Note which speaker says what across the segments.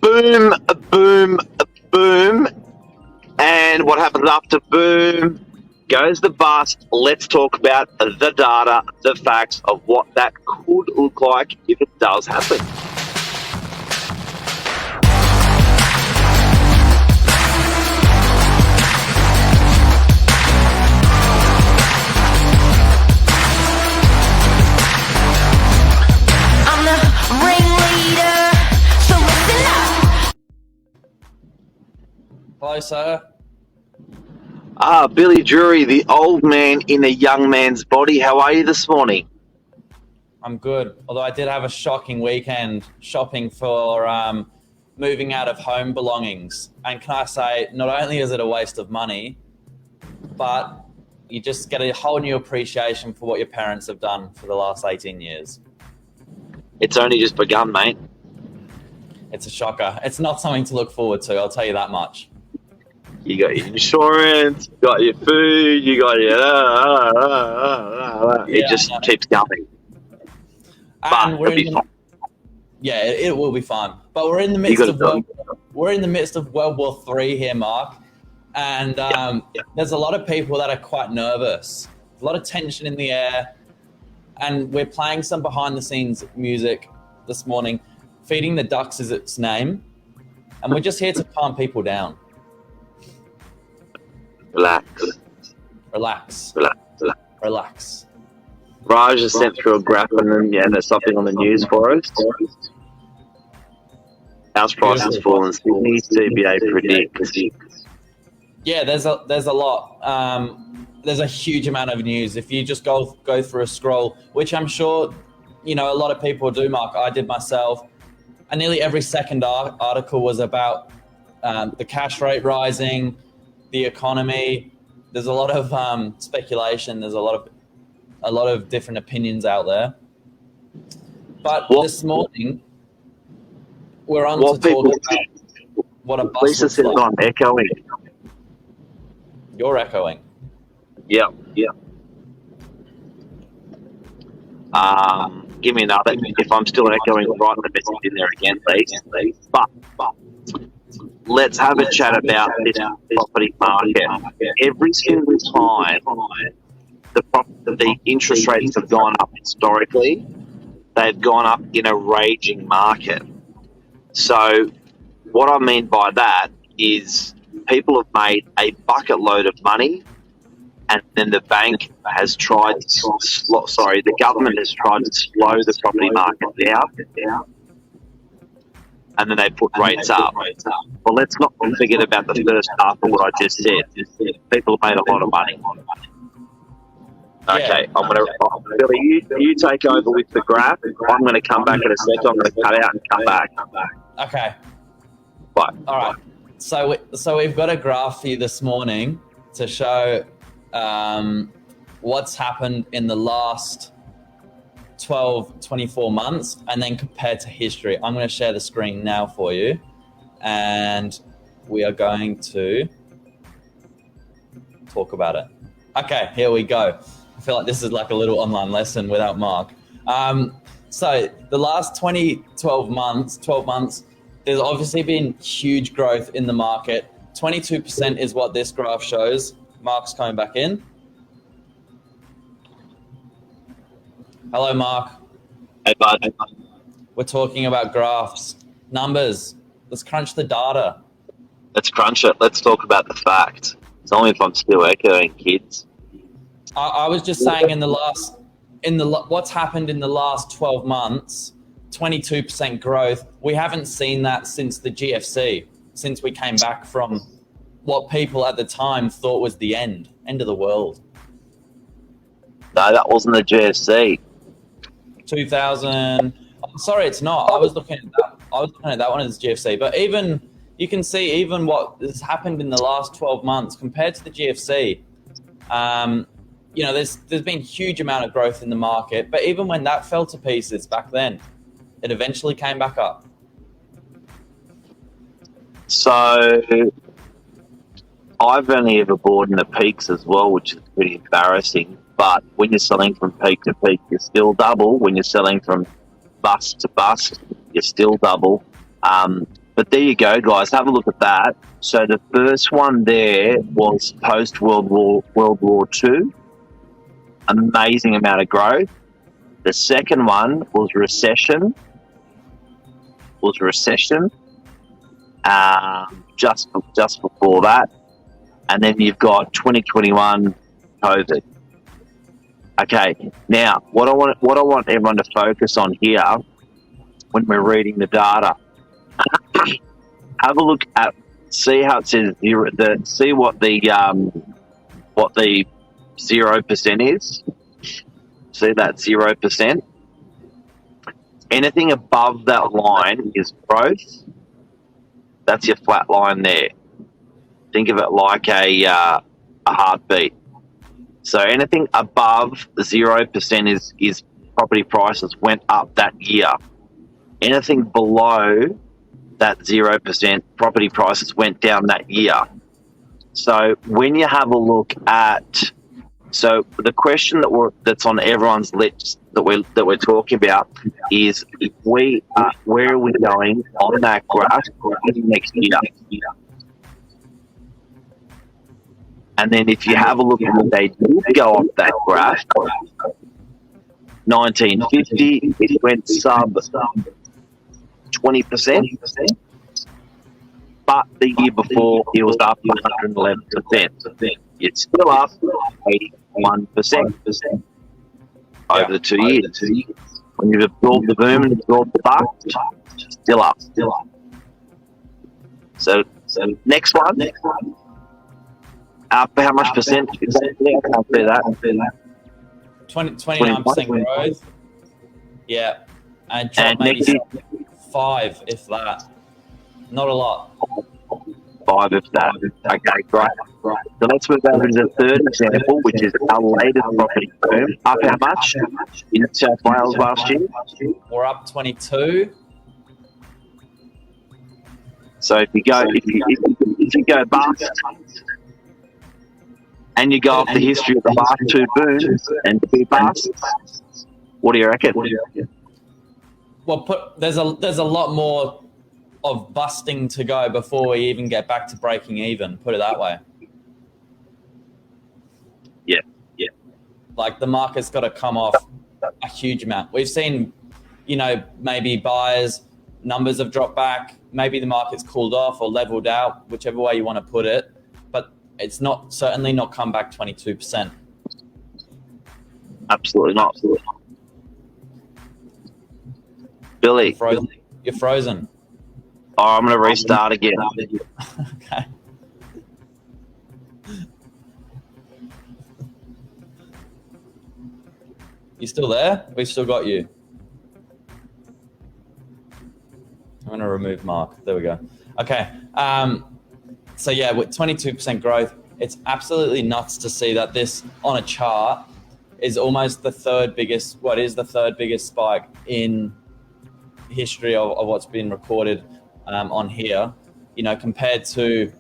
Speaker 1: boom, boom, boom. And what happens after boom goes the bust. Let's talk about the data, the facts of what that could look like if it does happen.
Speaker 2: Hello, sir.
Speaker 1: Billy Drury, the old man in a young man's body. How are you this morning?
Speaker 2: I'm good. Although I did have a shocking weekend shopping for moving out of home belongings. And can I say, not only is it a waste of money, but you just get a whole new appreciation for what your parents have done for the last 18 years.
Speaker 1: It's only just begun, mate.
Speaker 2: It's a shocker. It's not something to look forward to, I'll tell you that much.
Speaker 1: You got your insurance, you got your food, you got your... It just keeps going. But it'll be fine.
Speaker 2: Yeah, it will be fun. But we're in the midst of World War III here, Mark. And there's a lot of people that are quite nervous. A lot of tension in the air. And we're playing some behind-the-scenes music this morning. Feeding the Ducks is its name. And we're just here to calm people down. Relax.
Speaker 1: Raj has sent through a graph and there's something on the news for us. House prices fall in Sydney, CBA predicts.
Speaker 2: Yeah, there's a lot. There's a huge amount of news. If you just go through a scroll, which I'm sure, a lot of people do, Mark. I did myself. And nearly every second article was about the cash rate rising, the economy. There's a lot of speculation. There's a lot of different opinions out there. But this morning, we're on to talk about what a bus
Speaker 1: Lisa says I'm echoing.
Speaker 2: You're echoing.
Speaker 1: Yeah. Give me another. If I'm still echoing, write the message in there again, please. But let's have a chat about this property market. Every single time the interest rates have gone up historically, they've gone up in a raging market. So what I mean by that is people have made a bucket load of money, and then the bank has tried the government has tried to slow the property market down, and then they put rates up. Well, let's not forget about the first half of what I just said. People have made a lot of money. Okay, Billy, you take over with the graph. I'm going to come back in a second. I'm going to cut out and come back.
Speaker 2: Okay.
Speaker 1: Bye.
Speaker 2: All right. So we've got a graph for you this morning to show what's happened in the last 12, 24 months and then compared to history. I'm going to share the screen now for you, and we are going to talk about it. Okay, here we go. I feel like this is like a little online lesson without Mark. So the last 12 months, there's obviously been huge growth in the market. 22% is what this graph shows. Mark's coming back in. Hello, Mark.
Speaker 1: Hey, bud.
Speaker 2: We're talking about graphs, numbers. Let's crunch the data.
Speaker 1: Let's crunch it. Let's talk about the facts. It's only if I'm still echoing, kids.
Speaker 2: I was just saying what's happened in the last 12 months, 22% growth. We haven't seen that since the GFC, since we came back from what people at the time thought was the end of the world.
Speaker 1: No, that wasn't the GFC.
Speaker 2: 2000. Sorry, it's not. I was looking at that one as GFC. But you can see what has happened in the last 12 months compared to the GFC. There's been a huge amount of growth in the market. But even when that fell to pieces back then, it eventually came back up.
Speaker 1: So I've only ever bought in the peaks as well, which is pretty embarrassing. But when you're selling from peak to peak, you're still double. When you're selling from bust to bust, you're still double. But there you go, guys. Have a look at that. So the first one there was post World War II. Amazing amount of growth. The second one was recession. Just before that, and then you've got 2021 COVID. Okay, now what I want everyone to focus on here when we're reading the data. Have a look at, see how it says zero. See what the 0% is. See that 0%. Anything above that line is growth. That's your flat line there. Think of it like a heartbeat. So anything above 0% is property prices went up that year. Anything below that 0%, property prices went down that year. So when you have a look at, so the question that's on everyone's lips that we're talking about is, if where are we going on that graph next year? And then if you have a look at when they did go off that graph, 1950, it went sub 20%, but the year before it was up 111%. It's still up 81% over the 2 years. When you've absorbed the boom and absorbed the bust, still up. So next one. Up how much percent? I can't say that.
Speaker 2: 29% growth. Yeah, and drop maybe 5 if that. Not a lot.
Speaker 1: 5 if that. Okay, great. So let's move over to the third example, which is our latest property boom. Up how much in South Wales last year?
Speaker 2: We're up 22.
Speaker 1: So if you go bust and you go off the history of the last 2 booms and 2 busts, what do you reckon?
Speaker 2: Well, there's a lot more of busting to go before we even get back to breaking even. Put it that way.
Speaker 1: Yeah.
Speaker 2: Like, the market's got to come off a huge amount. We've seen, maybe buyers' numbers have dropped back. Maybe the market's cooled off or leveled out, whichever way you want to put it. But it's certainly not come back 22%.
Speaker 1: Absolutely not. Billy.
Speaker 2: You're frozen.
Speaker 1: Oh, I'm going to restart again.
Speaker 2: Okay. You still there? We've still got you. I'm going to remove Mark. There we go. Okay. So yeah, with 22% growth, it's absolutely nuts to see that this on a chart is almost the third biggest spike in history of what's been recorded on here. Compared to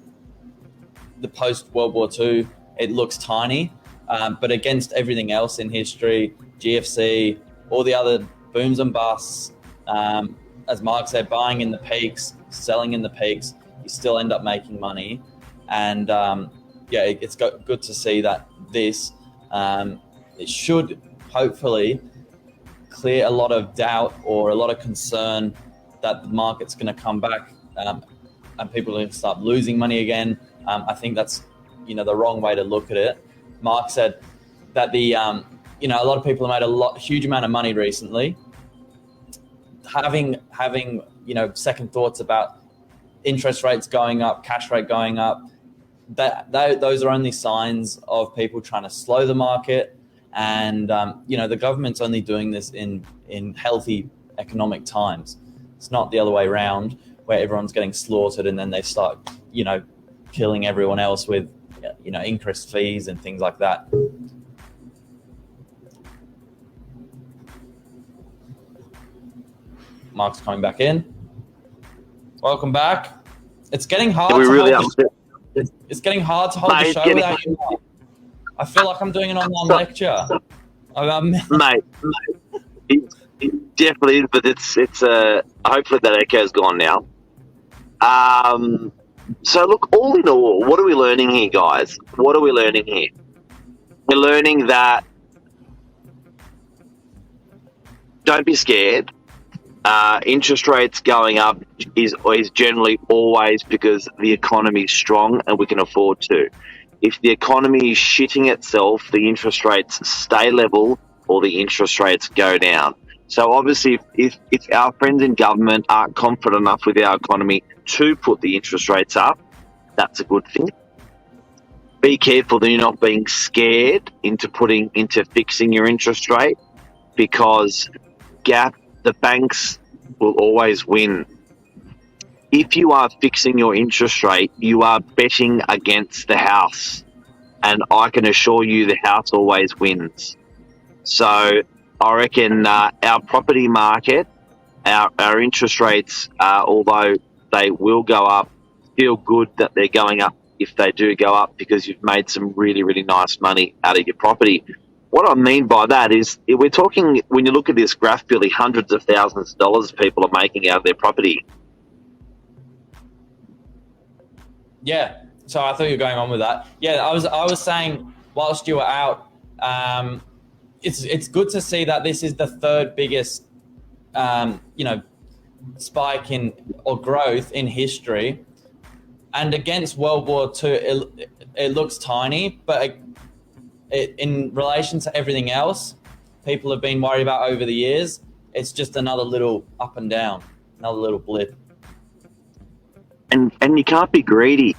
Speaker 2: the post World War II, it looks tiny, but against everything else in history, GFC, all the other booms and busts, as Mark said, buying in the peaks, selling in the peaks, you still end up making money. And it's good to see that this it should hopefully clear a lot of doubt or a lot of concern that the market's going to come back and people are going to start losing money again. I think that's the wrong way to look at it. Mark said that a lot of people have made huge amount of money recently. Having second thoughts about interest rates going up, cash rate going up, those are only signs of people trying to slow the market. And the government's only doing this in healthy economic times. It's not the other way around, where everyone's getting slaughtered and then they start killing everyone else with increased fees and things like that. Mark's coming back in. Welcome back. It's getting hard. It's getting hard to hold the show without you. I feel like I'm doing an online lecture.
Speaker 1: Mate, it definitely is, but it's hopefully that echo's gone now. So look, all in all, what are we learning here, guys? What are we learning here? We're learning that don't be scared. Interest rates going up is generally always because the economy is strong and we can afford to. If the economy is shitting itself, the interest rates stay level or the interest rates go down. So obviously, if our friends in government aren't confident enough with our economy to put the interest rates up, that's a good thing. Be careful that you're not being scared into fixing your interest rate, because the banks will always win. If you are fixing your interest rate, you are betting against the house, and I can assure you the house always wins. So I reckon our property market, our interest rates, although they will go up, feel good that they're going up if they do go up, because you've made some really, really nice money out of your property. What I mean by that is, we're talking, when you look at this graph, Billy, hundreds of thousands of dollars people are making out of their property.
Speaker 2: Yeah. So I thought you were going on with that. Yeah, I was saying whilst you were out, it's good to see that this is the third biggest, spike in or growth in history. And against World War II, it looks tiny, but in relation to everything else people have been worried about over the years, it's just another little up and down, another little blip.
Speaker 1: And you can't be greedy.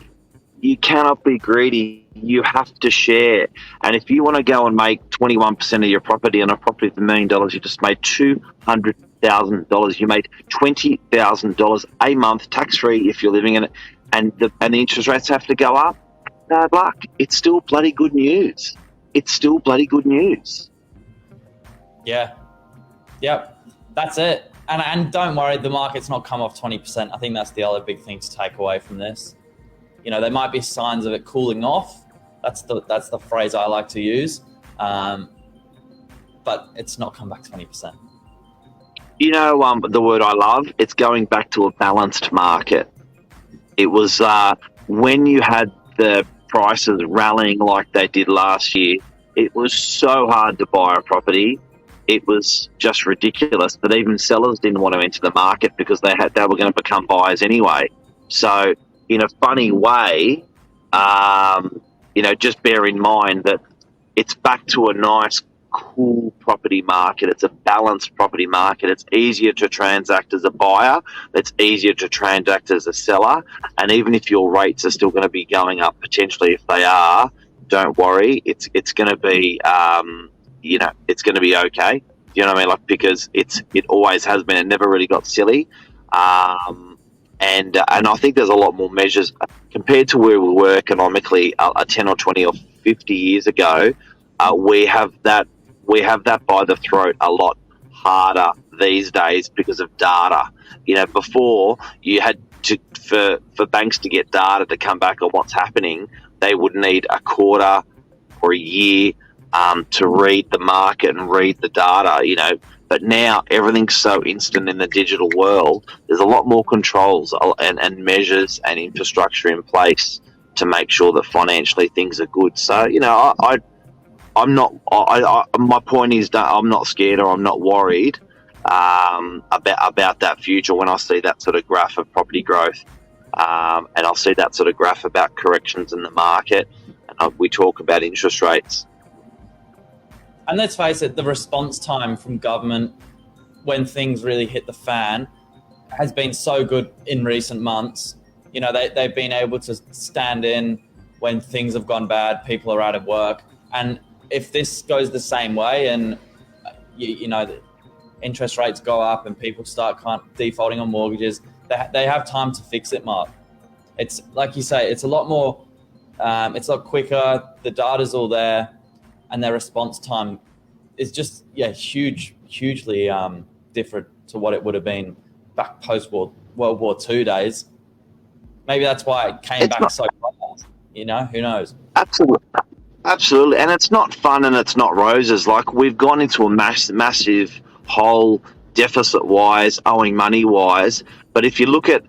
Speaker 1: You cannot be greedy. You have to share. And if you want to go and make 21% of your property on a property of $1 million, you just made $200,000. You made $20,000 a month, tax-free if you're living in it, and the interest rates have to go up. Bad luck. It's still bloody good news. It's still bloody good news.
Speaker 2: Yeah. Yep. That's it. And don't worry, the market's not come off 20%. I think that's the other big thing to take away from this. There might be signs of it cooling off. That's the phrase I like to use. But it's not come back 20%.
Speaker 1: The word I love, it's going back to a balanced market. It was when you had the prices rallying like they did last year, it was so hard to buy a property. It was just ridiculous. But even sellers didn't want to enter the market because they were going to become buyers anyway. So in a funny way, just bear in mind that it's back to a nice, cool property market. It's a balanced property market. It's easier to transact as a buyer. It's easier to transact as a seller. And even if your rates are still going to be going up, potentially if they are, don't worry. It's going to be, it's going to be okay. You know what I mean? Because it always has been. It never really got silly. And I think there's a lot more measures compared to where we were economically 10 or 20 or 50 years ago. We have that by the throat a lot harder these days because of data. Before you had to, for banks to get data to come back on what's happening, they would need a quarter or a year to read the market and read the data, But now everything's so instant in the digital world. There's a lot more controls and measures and infrastructure in place to make sure that financially things are good. So, I'm not. My point is that I'm not scared or I'm not worried about that future when I see that sort of graph of property growth, and I'll see that sort of graph about corrections in the market, and we talk about interest rates.
Speaker 2: And let's face it, the response time from government when things really hit the fan has been so good in recent months. They've been able to stand in when things have gone bad, people are out of work, and if this goes the same way and the interest rates go up and people start defaulting on mortgages, they have time to fix it, Mark. It's like you say, it's a lot more, it's a lot quicker, the data's all there, and their response time is just, hugely different to what it would have been back post-World War II days. Maybe that's why it came back so fast, who knows?
Speaker 1: Absolutely, and it's not fun and it's not roses. Like, we've gone into a massive hole, deficit-wise, owing money-wise. But if you look at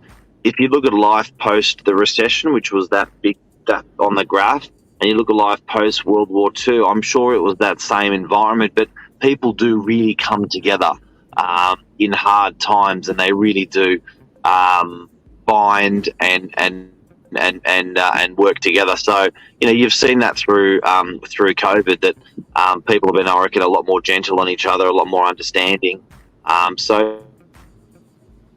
Speaker 1: if you look at life post the recession, which was that on the graph, and you look at life post World War II, I'm sure it was that same environment, but people do really come together in hard times, and they really do bind and work together. So you've seen that through COVID, that people have been, I reckon, a lot more gentle on each other, a lot more understanding. So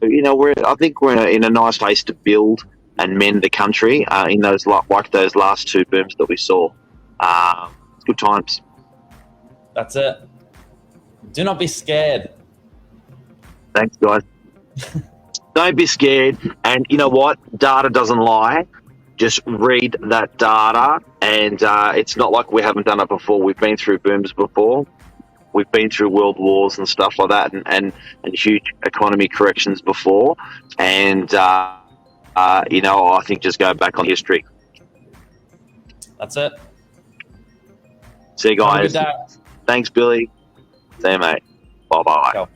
Speaker 1: I think we're in a nice place to build and mend the country in those like those last two booms that we saw. Good times.
Speaker 2: That's it. Do not be scared.
Speaker 1: Thanks, guys. Don't be scared. And you know what? Data doesn't lie. Just read that data. And it's not like we haven't done it before. We've been through booms before. We've been through world wars and stuff like that, and huge economy corrections before. And, I think just go back on history.
Speaker 2: That's it.
Speaker 1: See you guys.
Speaker 2: Have a good day.
Speaker 1: Thanks, Billy. See you, mate. Bye-bye.
Speaker 2: Ciao.